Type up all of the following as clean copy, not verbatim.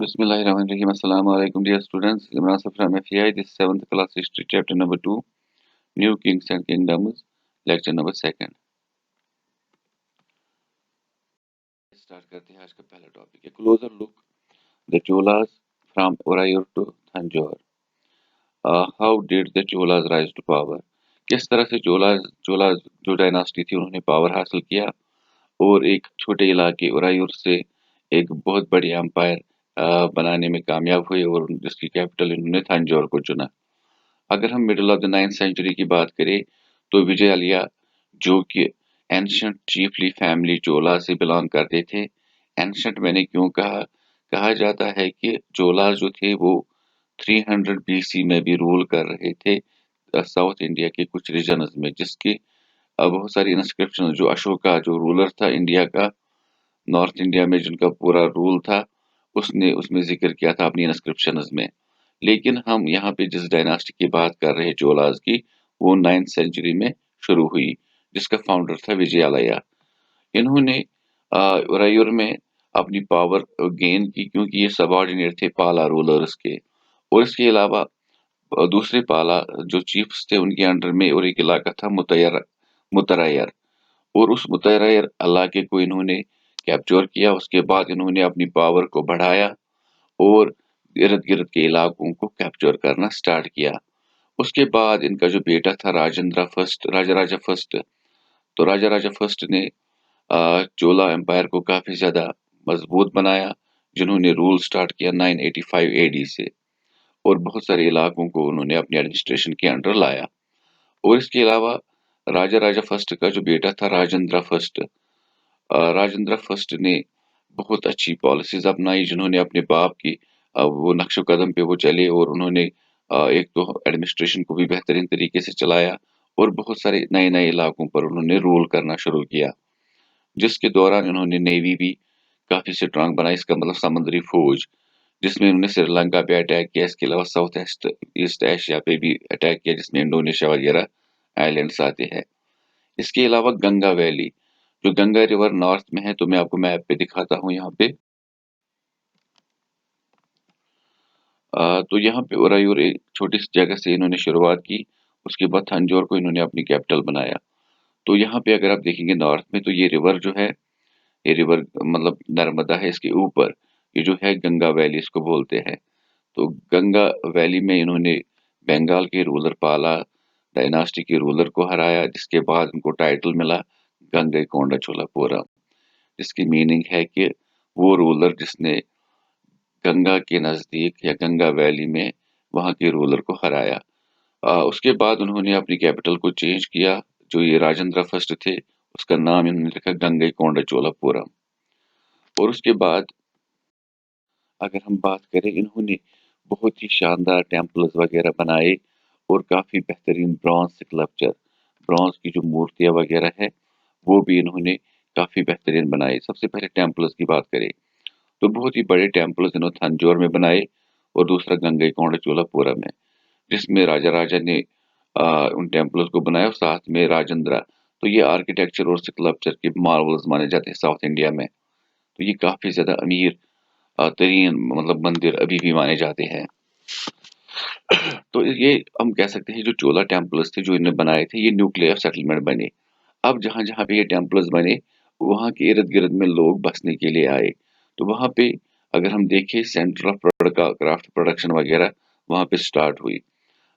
Bismillahirrahmanirrahim. Assalamu alaikum, dear students. Imran Safar from FEI. This is 7th class history, chapter number 2, New Kings and Kingdoms, lecture number 2. Start करते हैं आज का पहला topic है closer look the Cholas from Uraiyur to Tanjore. How did the Cholas rise to power. किस तरह से चोलास जो डायनास्टी थी उन्होंने पावर हासिल किया और एक छोटे इलाके ओरायूर से एक बहुत बड़ी एम्पायर बनाने में कामयाब हुए और जिसकी कैपिटल इन्होंने तंजौर को चुना. अगर हम middle of the 9th century की बात करें तो विजयालया जो कि एंशंट चीफली फैमिली चोला से बिलोंग करते थे. एंशंट मैंने क्यों कहा जाता है कि चोला जो थे वो 300 BC में भी रूल कर रहे थे साउथ इंडिया के कुछ रीजन्स में, जिसके बहुत सारी इंस्क्रिप्शन जो अशोका जो रूलर था इंडिया का नॉर्थ इंडिया में जिनका पूरा रूल था उसने उसमें जिक्र किया था अपनी इंस्क्रिप्शंस में. लेकिन हम यहाँ पे जिस डायनास्टी की बात कर रहे हैं चोलास की वो 9th सेंचुरी में शुरू हुई जिसका फाउंडर था विजयालया. इन्होंने उरायूर में अपनी पावर गेन की क्योंकि ये सबऑर्डिनेट थे पाला रूलर्स के. और इसके अलावा दूसरे पाला जो चीफ्स थे उनके अंडर में और एक इलाका था मुतरायर और उस मुतरायर इलाके को इन्होंने कैप्चर किया. उसके बाद इन्होंने अपनी पावर को बढ़ाया और इर्द गिर्द के इलाकों को कैप्चर करना स्टार्ट किया. उसके बाद इनका जो बेटा था राजा फर्स्ट, तो राजा फर्स्ट ने चोला एम्पायर को काफी ज्यादा मजबूत बनाया जिन्होंने रूल स्टार्ट किया 985 AD से और बहुत सारे इलाकों को उन्होंने अपने एडमिनिस्ट्रेशन के अंडर लाया. और इसके अलावा राजा फर्स्ट का जो बेटा था राजेंद्र फर्स्ट ने बहुत अच्छी पॉलिसीज अपनाई जिन्होंने अपने बाप की वो नक्शो कदम पे वो चले और उन्होंने एक तो एडमिनिस्ट्रेशन को भी बेहतरीन तरीके से चलाया और बहुत सारे नए नए इलाकों पर उन्होंने रूल करना शुरू किया जिसके दौरान इन्होंने नेवी भी काफी स्ट्रांग बनाई. इसका मतलब समुद्री फौज जिसमें उन्होंने श्रीलंका पे अटैक किया. इसके अलावा साउथ ईस्ट एशिया पे भी अटैक किया जिसमें इंडोनेशिया वगैरह आइलैंड्स आते हैं. इसके अलावा गंगा वैली जो गंगा रिवर नॉर्थ में है तो मैं आपको मैप पे दिखाता हूँ यहाँ पे. तो यहाँ पे ओरायूर एक छोटी सी जगह से इन्होंने शुरुआत की. उसके बाद तंजौर को इन्होंने अपनी कैपिटल बनाया. तो यहाँ पे अगर आप देखेंगे नॉर्थ में तो ये रिवर जो है ये रिवर मतलब नर्मदा है इसके ऊपर ये जो है गंगा वैली इसको बोलते हैं. तो गंगा वैली में इन्होंने बंगाल के रूलर पाला डायनास्टी के रूलर को हराया जिसके बाद उनको टाइटल मिला गंगईकोंडा चोलापुरम जिसकी मीनिंग है कि वो रूलर जिसने गंगा के नजदीक या गंगा वैली में वहां के रूलर को हराया. उसके बाद उन्होंने अपनी कैपिटल को चेंज किया. जो ये राजेंद्र फर्स्ट थे उसका नाम इन्होंने रखा गंगईकोंडा चोलापुरम. और उसके बाद अगर हम बात करें इन्होंने बहुत ही शानदार टेम्पल्स वगैरह बनाए और काफी बेहतरीन ब्रॉन्ज स्कल्पचर ब्रॉन्ज की जो मूर्तियां वगैरह है वो भी इन्होंने काफी बेहतरीन बनाए. सबसे पहले टेम्पल्स की बात करें तो बहुत ही बड़े टेम्पल्स इन्होंने तंजौर में बनाए और दूसरा गंगईकोंडा चोलापुरम में जिसमें राजा ने उन टेम्पल्स को बनाया और साथ में राजेंद्र. तो ये आर्किटेक्चर और स्कल्पचर के मार्वल्स माने जाते हैं साउथ इंडिया में. तो ये काफी ज्यादा अमीर तरीन मतलब मंदिर अभी भी माने जाते हैं. तो ये हम कह सकते हैं जो चोला टेम्पल्स थे जो इन्होंने बनाए थे ये न्यूक्लियर ऑफ सेटलमेंट बने. अब जहां जहां पे ये टेम्पल्स बने वहां के इर्द गिर्द में लोग बसने के लिए आए. तो वहां पे अगर हम देखें सेंटर ऑफ क्राफ्ट प्रोडक्शन वगैरह वहां पे स्टार्ट हुई.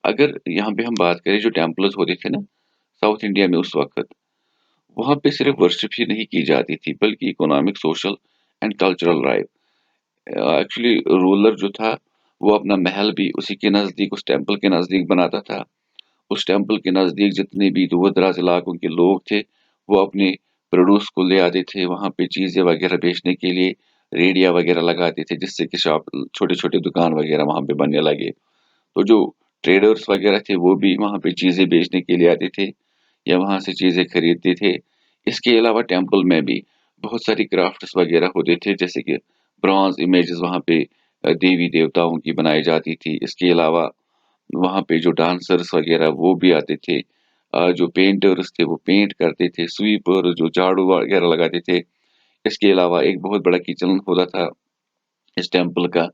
अगर यहाँ पे हम बात करें जो टेम्पल्स होते थे ना साउथ इंडिया में उस वक्त वहां पे सिर्फ वर्शिप ही नहीं की जाती थी बल्कि economic social and cultural life. Actually ruler जो था वो अपना महल भी उसी के नजदीक उस टेम्पल के नजदीक बनाता था. उस टेम्पल के नजदीक जितने भी दूर दराज इलाकों के लोग थे वो अपने प्रोड्यूस को ले आते थे वहां पे चीजें वगैरह बेचने के लिए रेडिया वगैरह लगाते थे जिससे कि शॉप छोटे छोटे दुकान वगैरह वहां पे बनने लगे. तो जो ट्रेडर्स वगैरह थे वो भी वहां पे चीजें बेचने के लिए आते थे या वहां से चीजें खरीदते थे. इसके अलावा टेम्पल में भी बहुत सारी क्राफ्ट्स वगैरह होते थे जैसे कि ब्रॉन्ज इमेजेस वहां पे देवी देवताओं की बनाई जाती थी. इसके अलावा वहां पे जो डांसर्स वगैरह वो भी आते थे. जो पेंटर्स थे वो पेंट करते थे. स्वीपर जो झाड़ू वगैरह लगाते थे. इसके अलावा एक बहुत बड़ा किचन होता था اس ٹیمپل کا،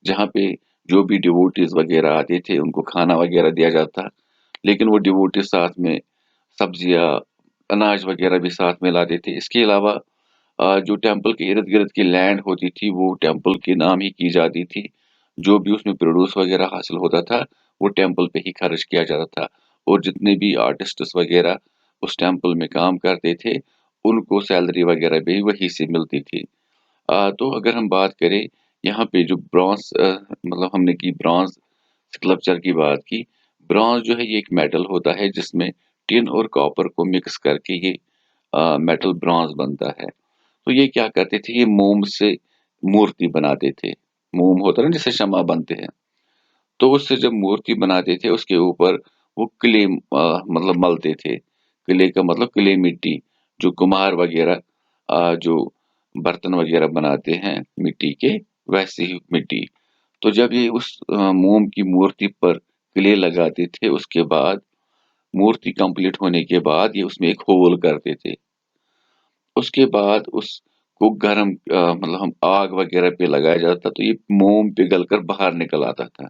جہاں پہ جو بھی ڈیووٹیز وغیرہ آتے تھے ان کو کھانا وغیرہ دیا جاتا، لیکن وہ ڈیووٹیز ساتھ میں سبزیاں، اناج وغیرہ بھی ساتھ میں لاتے تھے۔ اس کے علاوہ جو ٹیمپل کے ارد گرد کی لینڈ ہوتی تھی وہ ٹیمپل کے نام ہی کی جاتی تھی، جو بھی اس میں پروڈیوس وغیرہ حاصل ہوتا تھا وہ ٹیمپل پہ ہی خرچ کیا جاتا تھا، اور جتنے بھی آرٹسٹس وغیرہ اس ٹیمپل میں کام کرتے تھے ان کو سیلری وغیرہ بھی وہی سے ملتی تھی۔ تو اگر ہم بات کریں یہاں پہ جو برانز، مطلب ہم نے کی برانز اسکلپچر کی بات کی، برانز جو ہے یہ ایک میٹل ہوتا ہے جس میں ٹین اور کاپر کو مکس کر کے یہ میٹل برانز بنتا ہے۔ تو یہ کیا کرتے تھے، یہ موم سے مورتی بناتے تھے، موم ہوتا ہے نا جسے شمع بنتے ہیں، تو اس سے جب مورتی بناتے تھے اس کے اوپر وہ کلے مطلب ملتے تھے، کلے کا مطلب کلے مٹی، جو کمہار وغیرہ جو برتن وغیرہ بناتے ہیں مٹی کے، ویسے ہی مٹی۔ تو جب یہ اس موم کی مورتی پر کلے لگاتے تھے، اس کے بعد مورتی کمپلیٹ ہونے کے بعد یہ اس میں ایک ہول کرتے تھے، اس کے بعد اس کو گرم مطلب ہم آگ وغیرہ پہ لگایا جاتا تو یہ موم پگھل کر باہر نکل آتا تھا۔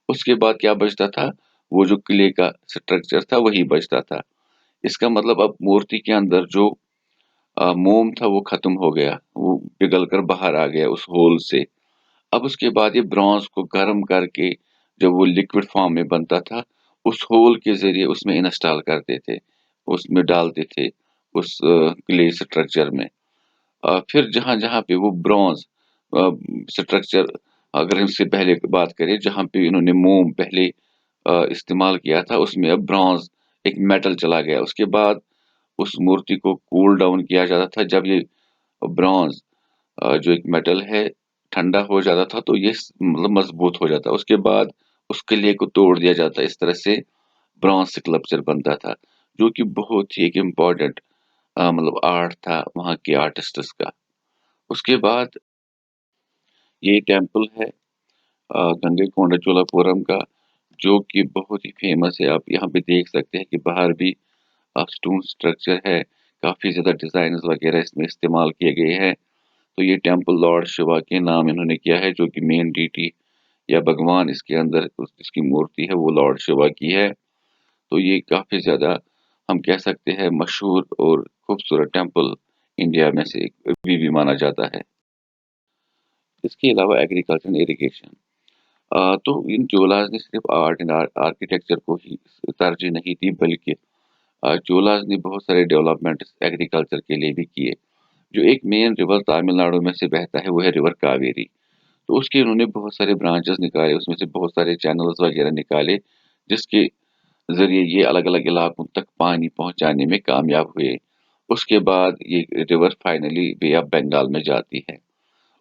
اس کے بعد کیا بچتا تھا، وہ جو کلے کا سٹرکچر تھا وہی بچتا تھا۔ اس کا مطلب اب مورتی کے اندر جو موم تھا وہ ختم ہو گیا، وہ پگھل کر باہر آ گیا اس ہول سے۔ اب اس کے بعد یہ برانز کو گرم کر کے جب وہ لکوڈ فارم میں بنتا تھا، اس ہول کے ذریعے اس میں انسٹال کرتے تھے، اس میں ڈالتے تھے اس کلے سٹرکچر میں۔ پھر جہاں جہاں پہ وہ برانز سٹرکچر، اگر ہم سے پہلے بات کریں جہاں پہ انہوں نے موم پہلے استعمال کیا تھا، اس میں اب برانز ایک میٹل چلا گیا۔ اس کے بعد اس مورتی کو کول ڈاؤن کیا جاتا تھا، جب یہ برانز جو ایک میٹل ہے ٹھنڈا ہو جاتا تھا تو یہ مطلب مضبوط ہو جاتا، اس کے بعد اس کلے کو توڑ دیا جاتا، اس طرح سے برانز سکلپچر بنتا تھا، جو کہ بہت ہی ایک امپورٹنٹ مطلب آرٹ تھا وہاں کے آرٹسٹس کا۔ اس کے بعد یہ ٹیمپل ہے گنگئی کونڈا چولا پورم کا، جو کہ بہت ہی فیمس ہے۔ آپ یہاں پہ دیکھ سکتے ہیں کہ باہر بھی اسٹون سٹرکچر ہے، کافی زیادہ ڈیزائنز وغیرہ اس میں استعمال کیے گئے ہیں۔ تو یہ ٹیمپل لارڈ شیوا کے نام انہوں نے کیا ہے، جو کہ مین ڈیٹی یا بھگوان اس کے اندر اس کی مورتی ہے وہ لارڈ شیوا کی ہے۔ تو یہ کافی زیادہ ہم کہہ سکتے ہیں مشہور اور خوبصورت ٹیمپل انڈیا میں سے ابھی بھی مانا جاتا ہے۔ اس کے علاوہ ایگریکلچر اینڈ اریگیشن، تو ان چولاز نے صرف آرٹ اینڈ آرکیٹیکچر کو ہی ترجیح نہیں دی، بلکہ چولاز نے بہت سارے ڈیولپمنٹ ایگریکلچر کے لیے بھی کیے۔ جو ایک مین ریور تامل ناڈو میں سے بہتا ہے وہ ہے ریور کاویری، تو اس کے انہوں نے بہت سارے برانچز نکالے، اس میں سے بہت سارے چینلز وغیرہ نکالے، جس کے ذریعے یہ الگ الگ علاقوں تک پانی پہنچانے میں کامیاب ہوئے۔ اس کے بعد یہ ریور فائنلی بے آف بنگال میں جاتی ہے،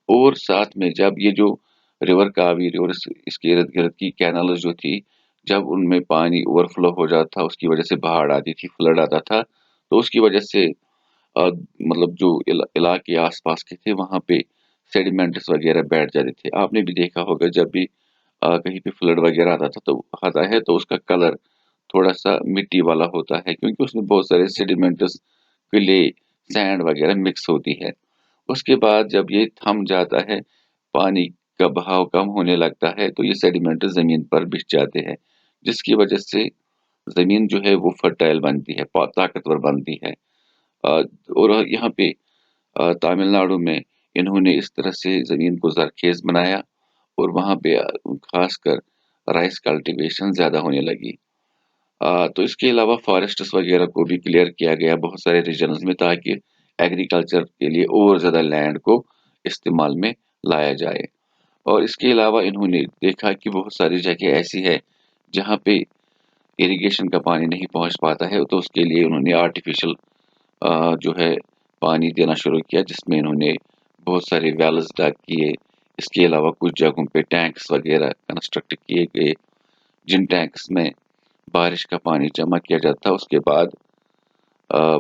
اور ساتھ میں جب یہ جو ریور کاویری اور اس کے ارد گرد کی کینالز جو تھی، جب ان میں پانی اوور فلو ہو جاتا تھا، اس کی وجہ سے باڑھ آتی تھی، فلڈ آتا تھا، تو اس کی وجہ سے مطلب جو علاقے آس پاس کے تھے وہاں پہ سیڈیمنٹس وغیرہ بیٹھ جاتے تھے۔ آپ نے بھی دیکھا ہوگا جب بھی کہیں پہ فلڈ وغیرہ آتا ہے تو اس کا کلر تھوڑا سا مٹی والا ہوتا ہے، کیونکہ اس میں بہت سارے سیڈیمنٹس، کلے، سینڈ وغیرہ مکس ہوتی ہے۔ اس کے بعد جب یہ تھم جاتا ہے، پانی کا بہاؤ کم ہونے لگتا ہے، تو یہ سیڈیمنٹ زمین پر بچ جاتے ہیں، جس کی وجہ سے زمین جو ہے وہ فرٹائل بنتی ہے، طاقتور بنتی ہے۔ اور یہاں پہ تامل ناڈو میں انہوں نے اس طرح سے زمین کو زرخیز بنایا، اور وہاں پہ خاص کر رائس کلٹیویشن زیادہ ہونے لگی۔ تو اس کے علاوہ فارسٹس وغیرہ کو بھی کلیئر کیا گیا بہت سارے ریجنز میں، تاکہ ایگریکلچر کے لیے اور زیادہ لینڈ کو استعمال میں لایا جائے۔ اور اس کے علاوہ انہوں نے دیکھا کہ بہت ساری جگہ ایسی ہے جہاں پہ اریگیشن کا پانی نہیں پہنچ پاتا ہے، تو اس کے لیے انہوں نے آرٹیفیشل جو ہے پانی دینا شروع کیا، جس میں انہوں نے بہت سارے ویلز ڈگ کیے۔ اس کے علاوہ کچھ جگہوں پہ ٹینکس وغیرہ کنسٹرکٹ کیے گئے، جن ٹینکس میں بارش کا پانی جمع کیا جاتا تھا، اس کے بعد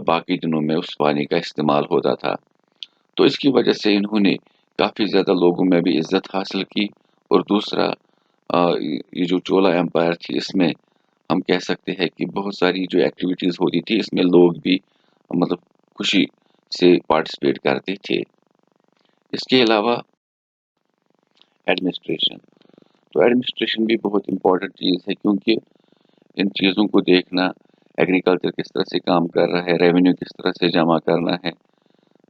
باقی دنوں میں اس پانی کا استعمال ہوتا تھا۔ تو اس کی وجہ سے انہوں نے کافی زیادہ لوگوں میں بھی عزت حاصل کی، اور دوسرا یہ جو چولا امپائر تھی، اس میں ہم کہہ سکتے ہیں کہ بہت ساری جو ایکٹیویٹیز ہوتی تھی اس میں لوگ بھی مطلب خوشی سے پارٹیسپیٹ کرتے تھے۔ اس کے علاوہ एडमिनिस्ट्रेशन। तो एडमिनिस्ट्रेशन भी बहुत इम्पोर्टेंट चीज़ है, क्योंकि इन चीज़ों को देखना, एग्रीकल्चर किस तरह से काम कर रहा है, रेवेन्यू किस तरह से जमा करना है,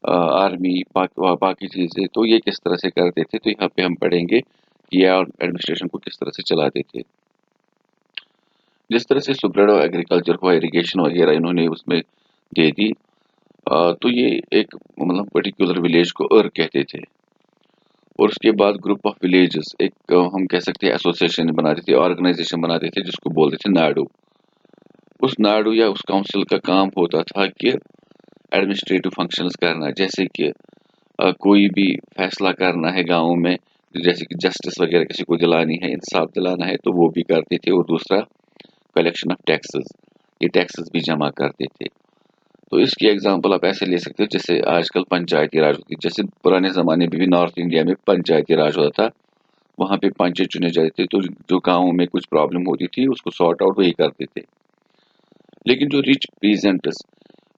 आर्मी बाकी चीज़ें तो ये किस तरह से करते थे, तो यहाँ पे हम पढ़ेंगे कि ये एडमिनिस्ट्रेशन को किस तरह से चलाते थे। जिस तरह से सुब्रेडो एग्रीकल्चर हुआ, इरिगेशन वगैरह इन्होंने उसमें दे दी, तो ये एक मतलब पर्टिकुलर विलेज को कहते थे। और उसके बाद ग्रुप ऑफ विलेजेस, एक हम कह सकते हैं एसोसिएशन बनाते थे, ऑर्गेनाइजेशन बनाते थे, जिसको बोलते थे नाडू। उस नाडू या उस काउंसिल का काम होता था कि एडमिनिस्ट्रेटिव फंक्शंस करना, जैसे कि कोई भी फैसला करना है गाँव में, जैसे कि जस्टिस वगैरह किसी को दिलानी है, इंसाफ दिलाना है, तो वो भी करते थे। और दूसरा कलेक्शन ऑफ टैक्सेस, ये टैक्सेस भी जमा करते थे। तो इसकी एग्जांपल आप ऐसे ले सकते हो, जैसे आजकल पंचायती राज होती है, जैसे पुराने ज़माने में भी नॉर्थ इंडिया में पंचायती राज होता था, वहाँ पे पंच चुने जाते थे, तो जो गाँव में कुछ प्रॉब्लम होती थी उसको सॉर्ट आउट वही करते थे। लेकिन जो रिच पीजेंट्स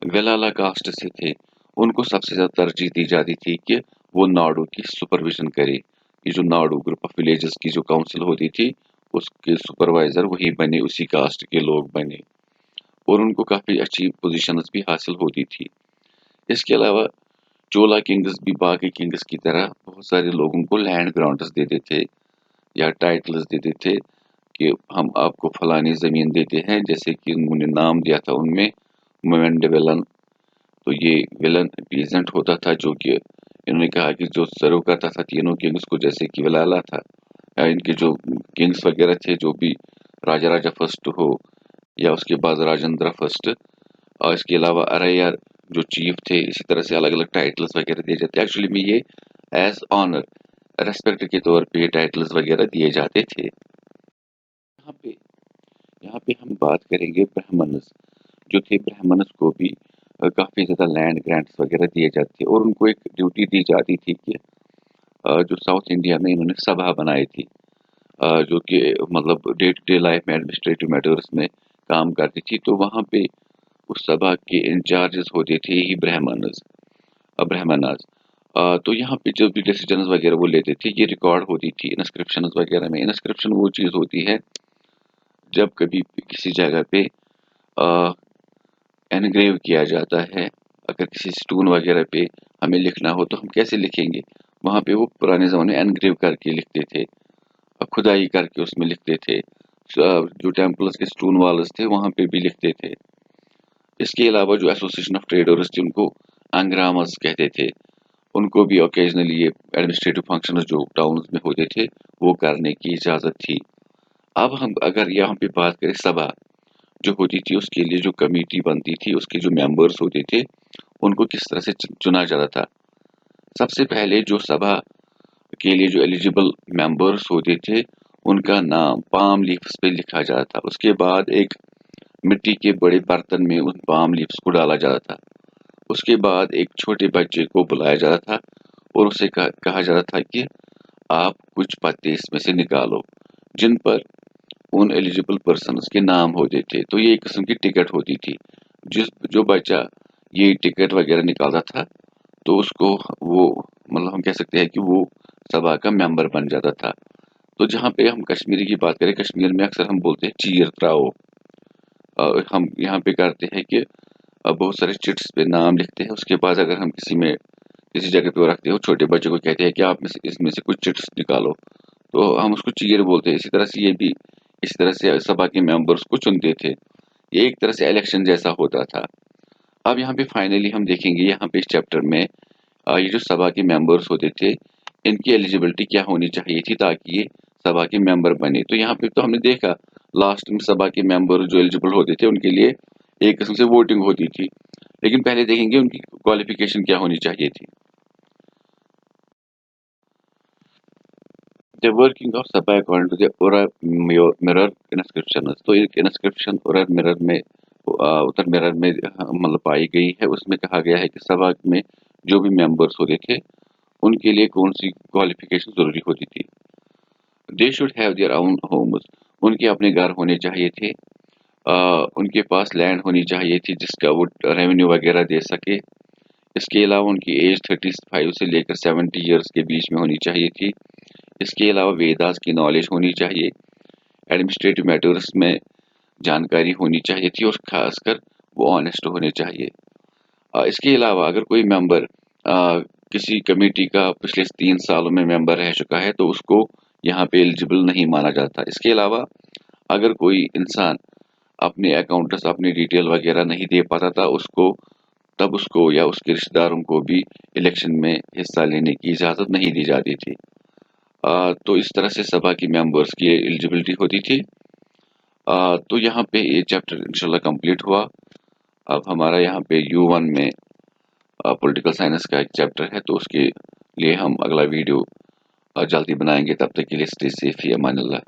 वेलाला कास्ट से थे, उनको सबसे ज़्यादा तरजीह दी जाती थी कि वो नाडू की सुपरविजन करे। ये जो नाडू ग्रुप ऑफ विलेजेस की जो काउंसिल होती थी, उसके सुपरवाइजर वही बने, उसी कास्ट के लोग बने, और उनको काफ़ी अच्छी पोजीशंस भी हासिल होती थी। इसके अलावा चोला किंग्स भी बाकी किंग्स की तरह बहुत सारे लोगों को लैंड ग्रांट्स देते थे या टाइटल्स देते थे कि हम आपको फलानी ज़मीन देते हैं, जैसे कि उन्होंने नाम दिया था उनमें मोवेंडे विलन। तो ये विलन पीजेंट होता था, जो कि इन्होंने कहा कि जो सर्व करता था तीनों किंग्स को, जैसे कि विलाला था, इनके जो किंग्स वगैरह थे, जो भी राजा राजा फर्स्ट हो या उसके बाद राजेंद्र फर्स्ट, और इसके अलावा अरैयर जो चीफ थे, इसी तरह से अलग अलग टाइटल्स वगैरह दिए जाते। एक्चुअली में ये एज ऑनर, रेस्पेक्ट के तौर पे ये टाइटल्स वगैरह दिए जाते थे। यहाँ पे हम बात करेंगे ब्राह्मण्स जो थे। ब्राह्मण्स को भी काफ़ी ज़्यादा लैंड ग्रांट्स वगैरह दिए जाते थे, और उनको एक ड्यूटी दी जाती थी कि जो साउथ इंडिया में इन्होंने सभा बनाई थी, जो कि मतलब डे टू डे लाइफ में एडमिनिस्ट्रेटिव मैटर्स में काम करती थी। तो वहाँ पे उस सभा के इंचार्जेस होते थे ही ब्राह्मणास। तो यहाँ पे जो भी डिसीजंस वगैरह वो लेते थे, ये रिकॉर्ड होती थी इंस्क्रिप्शंस वगैरह में। इंस्क्रिप्शन वो चीज़ होती है जब कभी किसी जगह पे एनग्रेव किया जाता है। अगर किसी स्टोन वगैरह पे हमें लिखना हो तो हम कैसे लिखेंगे, वहाँ पे वो पुराने ज़माने में एनग्रेव करके लिखते थे, खुदाई करके उसमें लिखते थे। जो टेम्पल्स के स्टोन वॉल्स थे वहाँ पे भी लिखते थे। इसके अलावा जो एसोसिएशन ऑफ ट्रेडर्स थी, उनको अंग्रामस कहते थे, उनको भी ओकेजनली ये एडमिनिस्ट्रेटिव फंक्शंस जो टाउन्स में होते थे वो करने की इजाज़त थी। अब हम अगर यहाँ पे बात करें सभा जो होती थी, उसके लिए जो कमेटी बनती थी, उसके जो मेंबर्स होते थे, उनको किस तरह से चुना जाता था। सबसे पहले जो सभा के लिए जो एलिजिबल मेंबर्स होते थे, उनका नाम पाम लीव्स पे लिखा जाता था। उसके बाद एक मिट्टी के बड़े बर्तन में उन पाम लीव्स को डाला जाता था। उसके बाद एक छोटे बच्चे को बुलाया जाता था और उसे कहा जाता था कि आप कुछ पत्ते इसमें से निकालो, जिन पर उन एलिजिबल पर्सन्स के नाम होते थे। तो ये एक किस्म की टिकट होती थी। जो बच्चा ये टिकट वगैरह निकालता था, तो उसको वो मतलब हम कह सकते हैं कि वो सभा का मेंबर बन जाता था। तो जहाँ पे हम कश्मीरी की बात करें, कश्मीर में अक्सर हम बोलते हैं चीर त्राओ। हम यहाँ पे करते हैं कि बहुत सारे चिट्स पे नाम लिखते हैं, उसके बाद अगर हम किसी जगह पे वो रखते हो, छोटे बच्चों को कहते हैं कि आप इसमें से कुछ चिट्स निकालो, तो हम उसको चीयर बोलते हैं। इसी तरह से ये भी इस तरह से सभा के मेंबर्स को चुनते थे। ये एक तरह से इलेक्शन जैसा होता था। अब यहाँ पे फाइनली हम देखेंगे, यहाँ पे इस चैप्टर में ये जो सभा के मेंबर्स होते थे, इनकी एलिजिबिलिटी क्या होनी चाहिए थी ताकि ये सभा के मेंबर बने। तो यहाँ पे तो हमने देखा लास्ट में सभा के मेंबर जो एलिजिबल होते थे, उनके लिए एक किस्म से वोटिंग होती थी। लेकिन पहले देखेंगे उनकी क्वालिफिकेशन क्या होनी चाहिए थी। The working of सभा according to the Urar mirror inscription। तो एक इंस्क्रिप्शन उरर मिरर में उत्तर मिरर में मतलब पाई गई है। उसमें कहा गया है कि सभा में जो भी मेंबर्स होते थे, उनके लिए कौन सी क्वालिफिकेशन जरूरी होती थी। They should have their own homes, उनके अपने घर होने चाहिए थे। उनके पास लैंड होनी चाहिए थी जिसका वो रेवेन्यू वगैरह दे सके। इसके अलावा उनकी एज 35 से लेकर 70 ईयर्स के बीच में होनी चाहिए थी। اس کے علاوہ ویداس کی نالج ہونی چاہیے، ایڈمنسٹریٹو میٹرز میں جانکاری ہونی چاہیے تھی، اور خاص کر وہ آنیسٹ ہونے چاہیے۔ اس کے علاوہ اگر کوئی ممبر کسی کمیٹی کا پچھلے 3 سالوں میں ممبر رہ چکا ہے تو اس کو یہاں پہ ایلیجبل نہیں مانا جاتا۔ اس کے علاوہ اگر کوئی انسان اپنے اکاؤنٹس اپنی ڈیٹیل وغیرہ نہیں دے پاتا تھا، تب اس کو یا اس کے رشتہ داروں کو بھی الیکشن میں حصہ لینے کی اجازت نہیں دی جاتی تھی۔ تو اس طرح سے سبھا کی ممبرس کی ایلیجبلٹی ہوتی تھی۔ تو یہاں پہ یہ چیپٹر انشاءاللہ کمپلیٹ ہوا۔ اب ہمارا یہاں پہ U1 میں پولیٹیکل سائنس کا ایک چیپٹر ہے، تو اس کے لیے ہم اگلا ویڈیو جلدی بنائیں گے۔ تب تک کے لیے اسٹے سیف، فی امان اللہ۔